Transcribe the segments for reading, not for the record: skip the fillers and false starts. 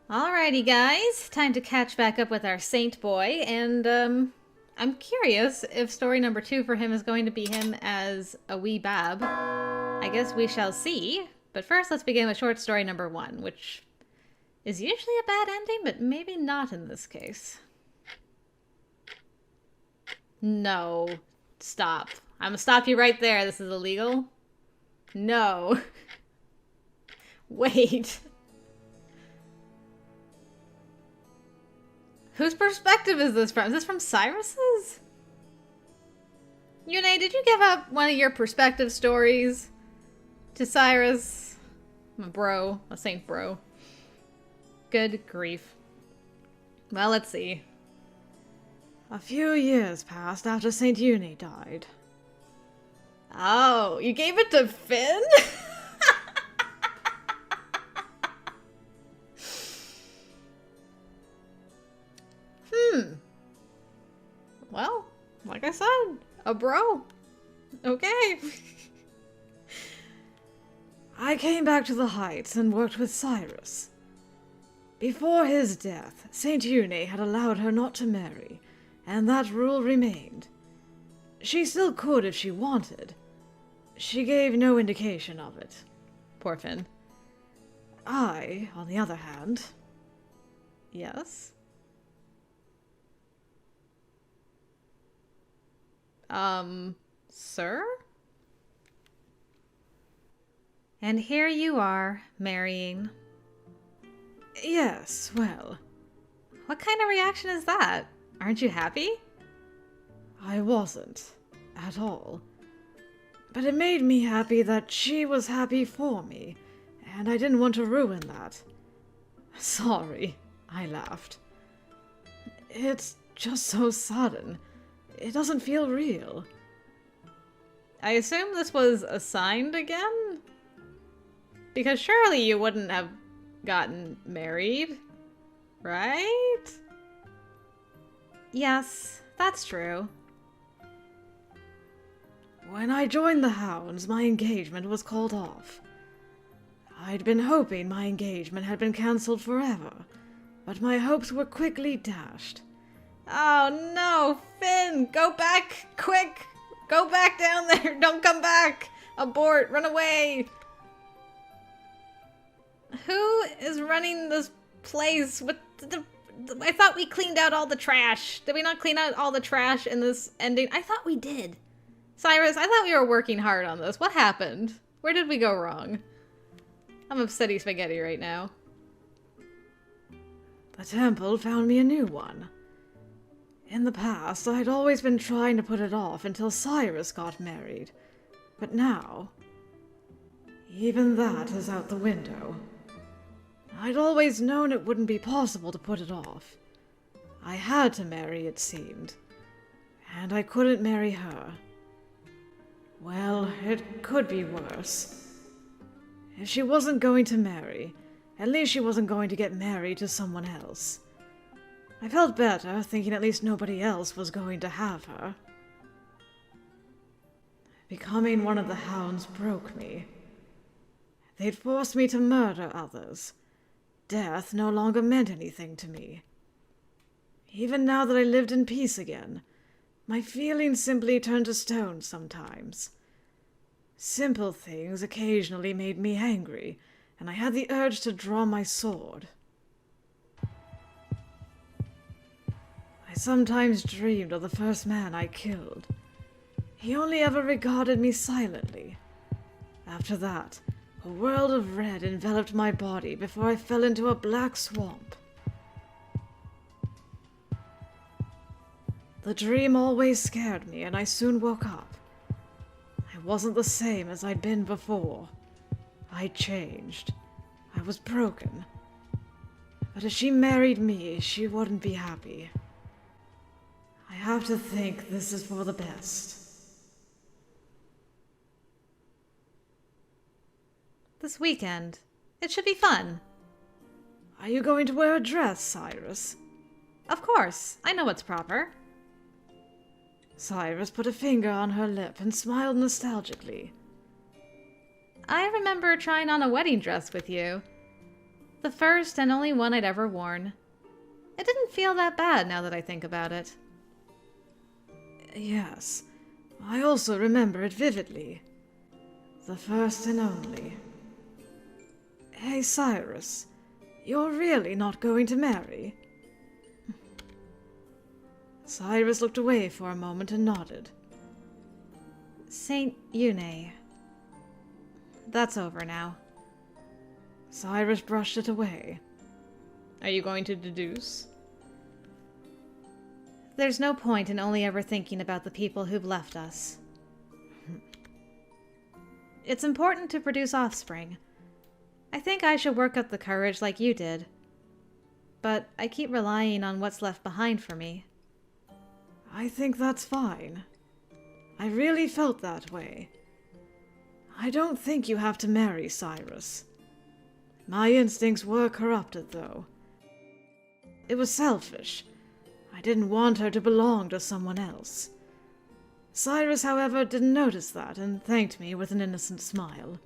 Alrighty, guys. Time to catch back up with our saint boy, and I'm curious if story number 2 for him is going to be him as a wee bab. I guess we shall see. But first, let's begin with short story number 1, which is usually a bad ending, but maybe not in this case. No. Stop. I'm gonna stop you right there. This is illegal. No. Wait. Whose perspective is this from? Is this from Cyrus's? Yune, did you give up one of your perspective stories to Cyrus? I'm a bro. A saint bro. Good grief. Well, let's see. A few years passed after Saint Yune died. Oh, you gave it to Finn? Well, like I said, a bro. Okay. I came back to the Heights and worked with Cyrus. Before his death, Saint Yune had allowed her not to marry, and that rule remained. She still could if she wanted. She gave no indication of it. Poor Finn. I, on the other hand... Yes? Sir? And here you are, marrying. Yes, well... What kind of reaction is that? Aren't you happy? I wasn't. At all. But it made me happy that she was happy for me, and I didn't want to ruin that. Sorry, I laughed. It's just so sudden. It doesn't feel real. I assume this was assigned again? Because surely you wouldn't have gotten married, right? Yes, that's true. When I joined the Hounds, my engagement was called off. I'd been hoping my engagement had been cancelled forever, but my hopes were quickly dashed. Oh no, Finn! Go back! Quick! Go back down there! Don't come back! Abort! Run away! Who is running this place with the... I thought we cleaned out all the trash. Did we not clean out all the trash in this ending? I thought we did. Cyrus, I thought we were working hard on this. What happened? Where did we go wrong? I'm upsetty spaghetti right now. The temple found me a new one. In the past, I'd always been trying to put it off until Cyrus got married. But now, even that is out the window. I'd always known it wouldn't be possible to put it off. I had to marry, it seemed. And I couldn't marry her. Well, it could be worse. If she wasn't going to marry, at least she wasn't going to get married to someone else. I felt better thinking at least nobody else was going to have her. Becoming one of the Hounds broke me. They'd forced me to murder others. Death no longer meant anything to me. Even now that I lived in peace again, my feelings simply turned to stone sometimes. Simple things occasionally made me angry, and I had the urge to draw my sword. I sometimes dreamed of the first man I killed. He only ever regarded me silently. After that, a world of red enveloped my body before I fell into a black swamp. The dream always scared me, and I soon woke up. I wasn't the same as I'd been before. I'd changed. I was broken. But if she married me, she wouldn't be happy. I have to think this is for the best. This weekend. It should be fun. Are you going to wear a dress, Cyrus? Of course. I know what's proper. Cyrus put a finger on her lip and smiled nostalgically. I remember trying on a wedding dress with you. The first and only one I'd ever worn. It didn't feel that bad now that I think about it. Yes, I also remember it vividly. The first and only. Hey, Cyrus, you're really not going to marry? Cyrus looked away for a moment and nodded. Saint YUNE. That's over now. Cyrus brushed it away. Are you going to deduce? There's no point in only ever thinking about the people who've left us. It's important to produce offspring. I think I should work up the courage like you did. But I keep relying on what's left behind for me. I think that's fine. I really felt that way. I don't think you have to marry Cyrus. My instincts were corrupted, though. It was selfish. I didn't want her to belong to someone else. Cyrus, however, didn't notice that and thanked me with an innocent smile.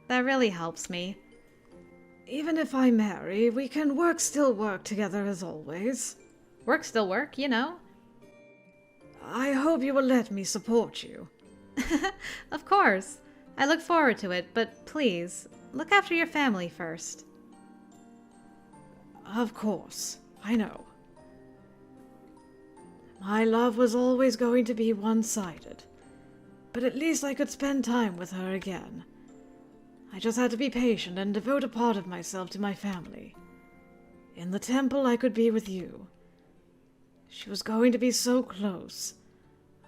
That really helps me. Even if I marry, we can still work together as always. Work still work, you know. I hope you will let me support you. Of course. I look forward to it, but please, look after your family first. Of course, I know. My love was always going to be one-sided, but at least I could spend time with her again. I just had to be patient and devote a part of myself to my family. In the temple, I could be with you. She was going to be so close.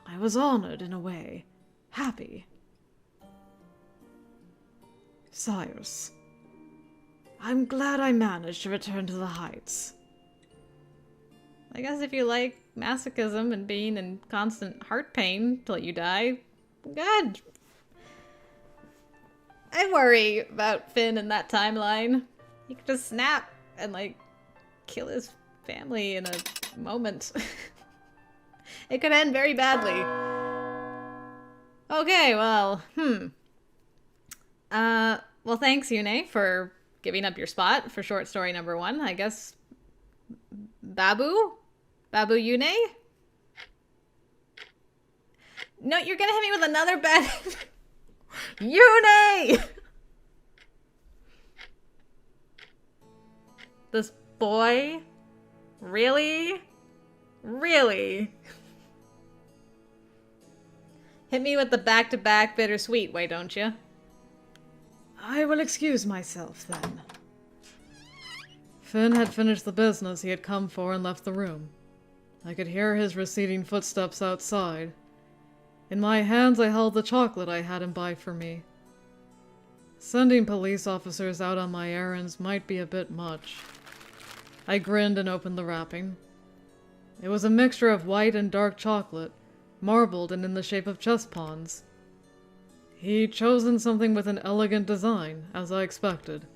I was honored in a way, happy. Cyrus, I'm glad I managed to return to the Heights. I guess if you like masochism and being in constant heart pain till you die, good. I worry about Finn in that timeline. He could just snap and, like, kill his family in a moment. It could end very badly. Okay, well, well, thanks, Yune, for giving up your spot for short story number 1. I guess Babu Yune? No, you're gonna hit me with another bad... Yune! This boy? Really? Really? Hit me with the back-to-back bittersweet way, don't you? I will excuse myself, then. Finn had finished the business he had come for and left the room. I could hear his receding footsteps outside. In my hands I held the chocolate I had him buy for me. Sending police officers out on my errands might be a bit much. I grinned and opened the wrapping. It was a mixture of white and dark chocolate, marbled and in the shape of chess pawns. He'd chosen something with an elegant design, as I expected.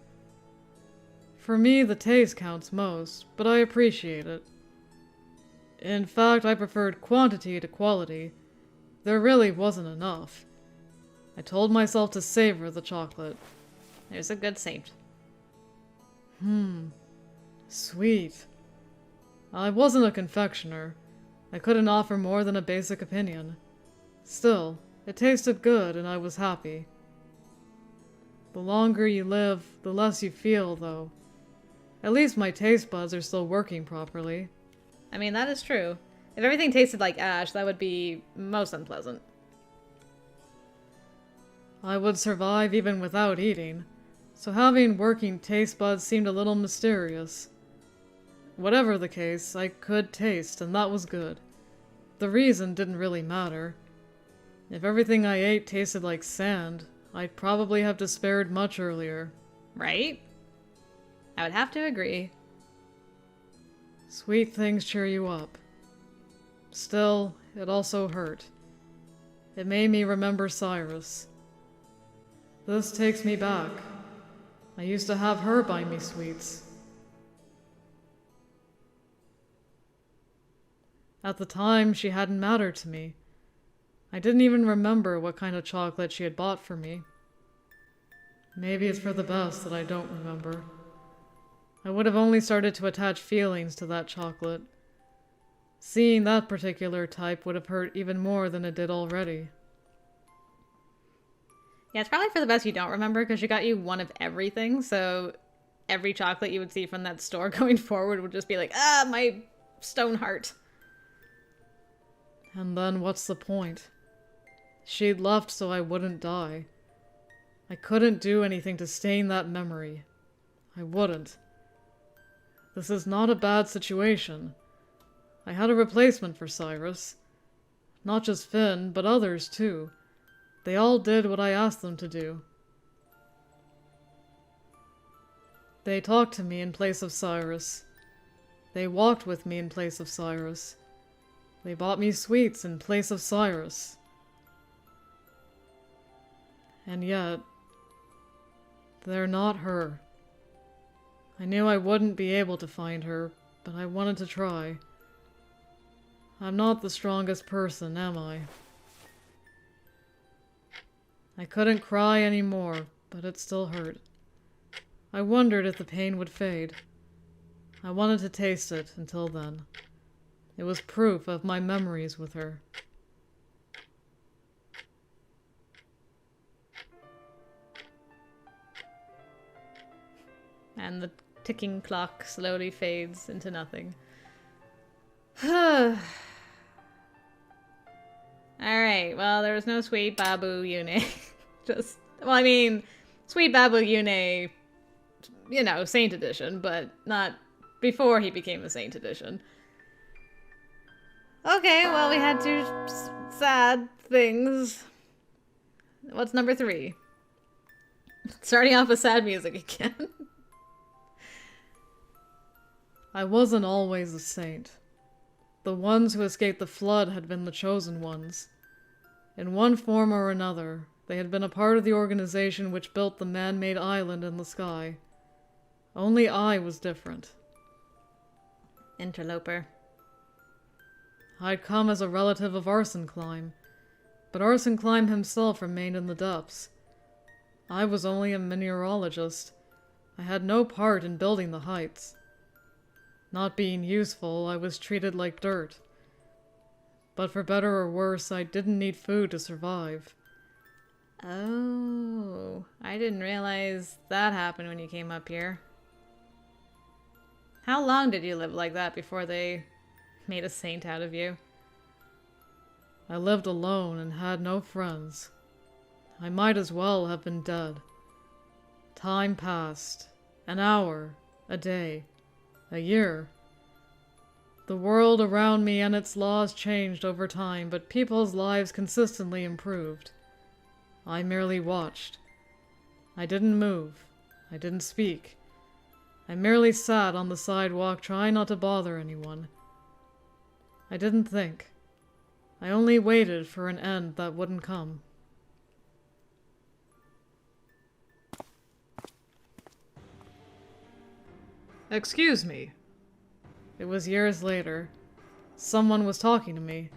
For me, the taste counts most, but I appreciate it. In fact, I preferred quantity to quality. There really wasn't enough. I told myself to savor the chocolate. There's a good saint. Sweet. I wasn't a confectioner. I couldn't offer more than a basic opinion. Still, it tasted good and I was happy. The longer you live, the less you feel, though. At least my taste buds are still working properly. I mean, that is true. If everything tasted like ash, that would be most unpleasant. I would survive even without eating, so having working taste buds seemed a little mysterious. Whatever the case, I could taste, and that was good. The reason didn't really matter. If everything I ate tasted like sand, I'd probably have despaired much earlier. Right? I would have to agree. Sweet things cheer you up. Still, it also hurt. It made me remember Cyrus. This takes me back. I used to have her buy me sweets. At the time, she hadn't mattered to me. I didn't even remember what kind of chocolate she had bought for me. Maybe it's for the best that I don't remember. I would have only started to attach feelings to that chocolate. Seeing that particular type would have hurt even more than it did already. Yeah, it's probably for the best you don't remember, because she got you one of everything, so every chocolate you would see from that store going forward would just be like, ah, my stone heart. And then what's the point? She'd left so I wouldn't die. I couldn't do anything to stain that memory. I wouldn't. This is not a bad situation. I had a replacement for Cyrus. Not just Finn, but others too. They all did what I asked them to do. They talked to me in place of Cyrus. They walked with me in place of Cyrus. They bought me sweets in place of Cyrus. And yet, they're not her. I knew I wouldn't be able to find her, but I wanted to try. I'm not the strongest person, am I? I couldn't cry anymore, but it still hurt. I wondered if the pain would fade. I wanted to taste it until then. It was proof of my memories with her. And the ticking clock slowly fades into nothing. Alright, well, there was no Sweet Babu Yune. Sweet Babu Yune, you know, Saint Edition, but not before he became a Saint Edition. Okay, well, we had two sad things. What's number 3? Starting off with sad music again. I wasn't always a saint. The ones who escaped the flood had been the chosen ones. In one form or another, they had been a part of the organization which built the man-made island in the sky. Only I was different. Interloper. I'd come as a relative of Arsenclime, but Arsenclime himself remained in the depths. I was only a mineralogist. I had no part in building the heights. Not being useful, I was treated like dirt. But for better or worse, I didn't need food to survive. Oh, I didn't realize that happened when you came up here. How long did you live like that before they made a saint out of you? I lived alone and had no friends. I might as well have been dead. Time passed. An hour, a day, a year. The world around me and its laws changed over time, but people's lives consistently improved. I merely watched. I didn't move. I didn't speak. I merely sat on the sidewalk trying not to bother anyone. I didn't think. I only waited for an end that wouldn't come. Excuse me. It was years later. Someone was talking to me.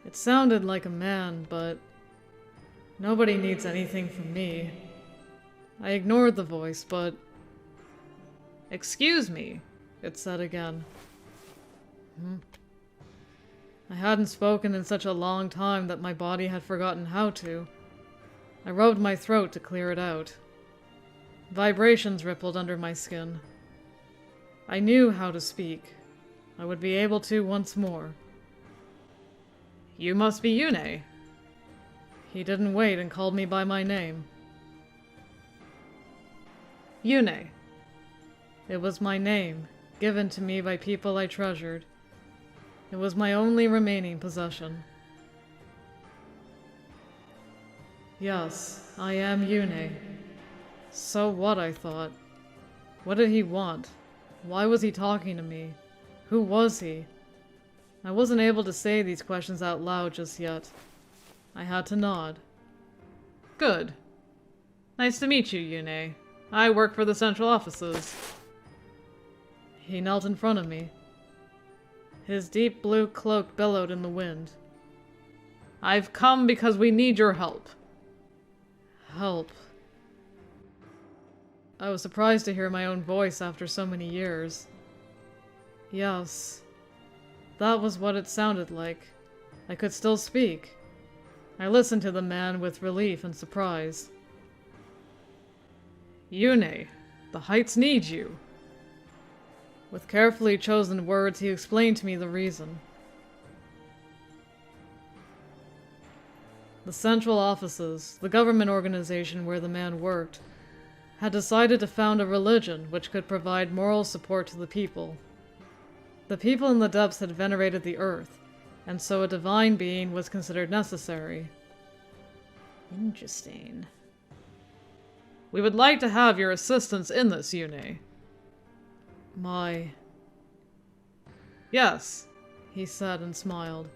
It sounded like a man, but nobody needs anything from me. I ignored the voice, but... Excuse me, it said again. I hadn't spoken in such a long time that my body had forgotten how to. I rubbed my throat to clear it out. Vibrations rippled under my skin. I knew how to speak. I would be able to once more. You must be Yune. He didn't wait and called me by my name. Yune. It was my name, given to me by people I treasured. It was my only remaining possession. Yes, I am Yune. So what, I thought. What did he want? Why was he talking to me? Who was he? I wasn't able to say these questions out loud just yet. I had to nod. Good. Nice to meet you, Yune. I work for the central offices. He knelt in front of me. His deep blue cloak billowed in the wind. I've come because we need your help. Help. I was surprised to hear my own voice after so many years. Yes, that was what it sounded like. I could still speak. I listened to the man with relief and surprise. Yune, the Heights need you. With carefully chosen words, he explained to me the reason. The central offices, the government organization where the man worked, had decided to found a religion which could provide moral support to the people. The people in the depths had venerated the earth, and so a divine being was considered necessary. Interesting. We would like to have your assistance in this, Yune. Yes, he said and smiled.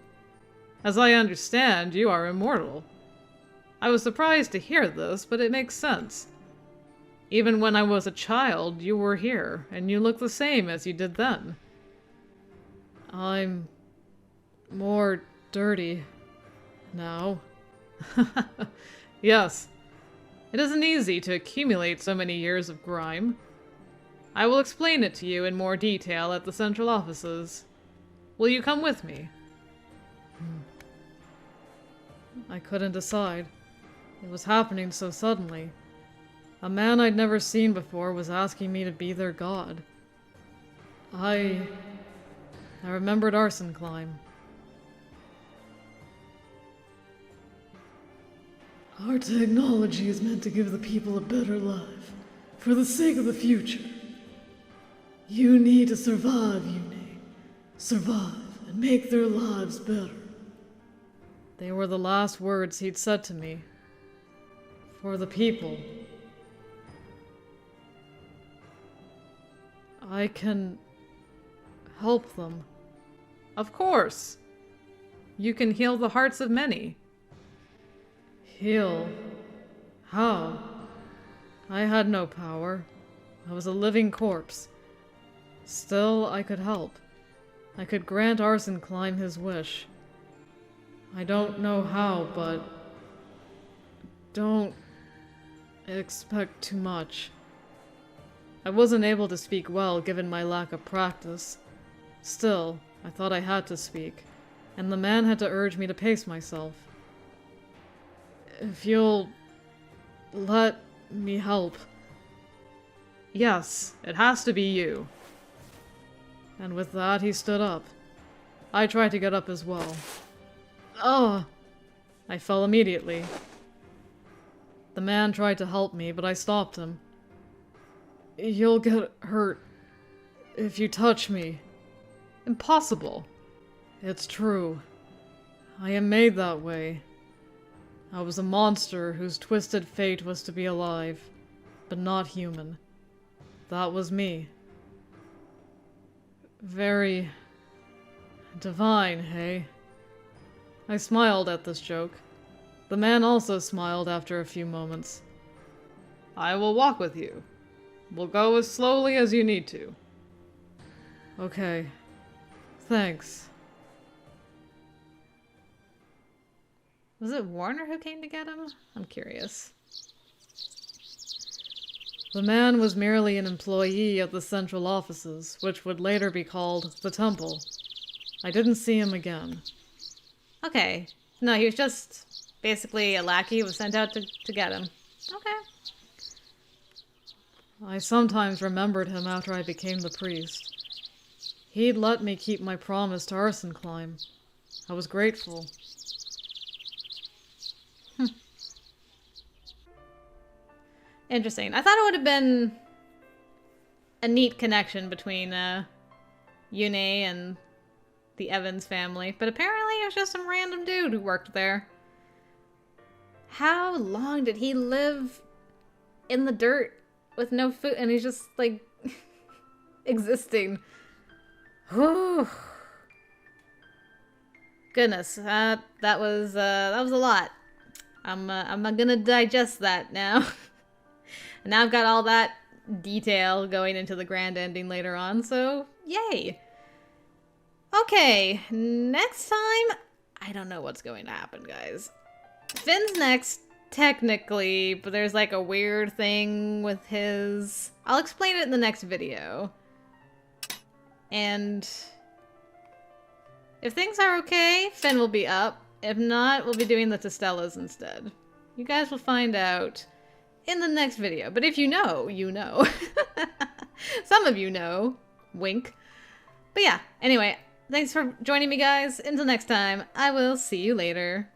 As I understand, you are immortal. I was surprised to hear this, but it makes sense. Even when I was a child, you were here, and you look the same as you did then. I'm more dirty now. Yes. It isn't easy to accumulate so many years of grime. I will explain it to you in more detail at the central offices. Will you come with me? I couldn't decide. It was happening so suddenly. A man I'd never seen before was asking me to be their god. I remembered arson climb. Our technology is meant to give the people a better life, for the sake of the future. You need to survive, Yune. Survive and make their lives better. They were the last words he'd said to me. For the people. I can help them. Of course. You can heal the hearts of many. Heal? How? I had no power. I was a living corpse. Still, I could help. I could grant Arson Climb his wish. I don't know how, but don't expect too much. I wasn't able to speak well given my lack of practice. Still, I thought I had to speak, and the man had to urge me to pace myself. If you'll let me help. Yes, it has to be you. And with that, he stood up. I tried to get up as well. Ugh! I fell immediately. The man tried to help me, but I stopped him. You'll get hurt if you touch me. Impossible. It's true. I am made that way. I was a monster whose twisted fate was to be alive, but not human. That was me. Very divine, hey? I smiled at this joke. The man also smiled after a few moments. I will walk with you. We'll go as slowly as you need to. Okay. Thanks. Was it Warner who came to get him? I'm curious. The man was merely an employee of the central offices, which would later be called the Temple. I didn't see him again. Okay. No, he was just basically a lackey who was sent out to get him. Okay. I sometimes remembered him after I became the priest. He'd let me keep my promise to Arson Climb. I was grateful. Interesting. I thought it would have been a neat connection between Yune and the Evans family, but apparently it was just some random dude who worked there. How long did he live in the dirt with no food, and he's just like existing? Whew. Goodness, that was a lot. I'm gonna digest that now. And now I've got all that detail going into the grand ending later on, so yay! Okay, next time, I don't know what's going to happen, guys. Finn's next, technically, but there's like a weird thing with his... I'll explain it in the next video. And if things are okay, Finn will be up. If not, we'll be doing the Testellas instead. You guys will find out in the next video. But if you know, you know. Some of you know. Wink. But yeah, anyway, thanks for joining me, guys. Until next time, I will see you later.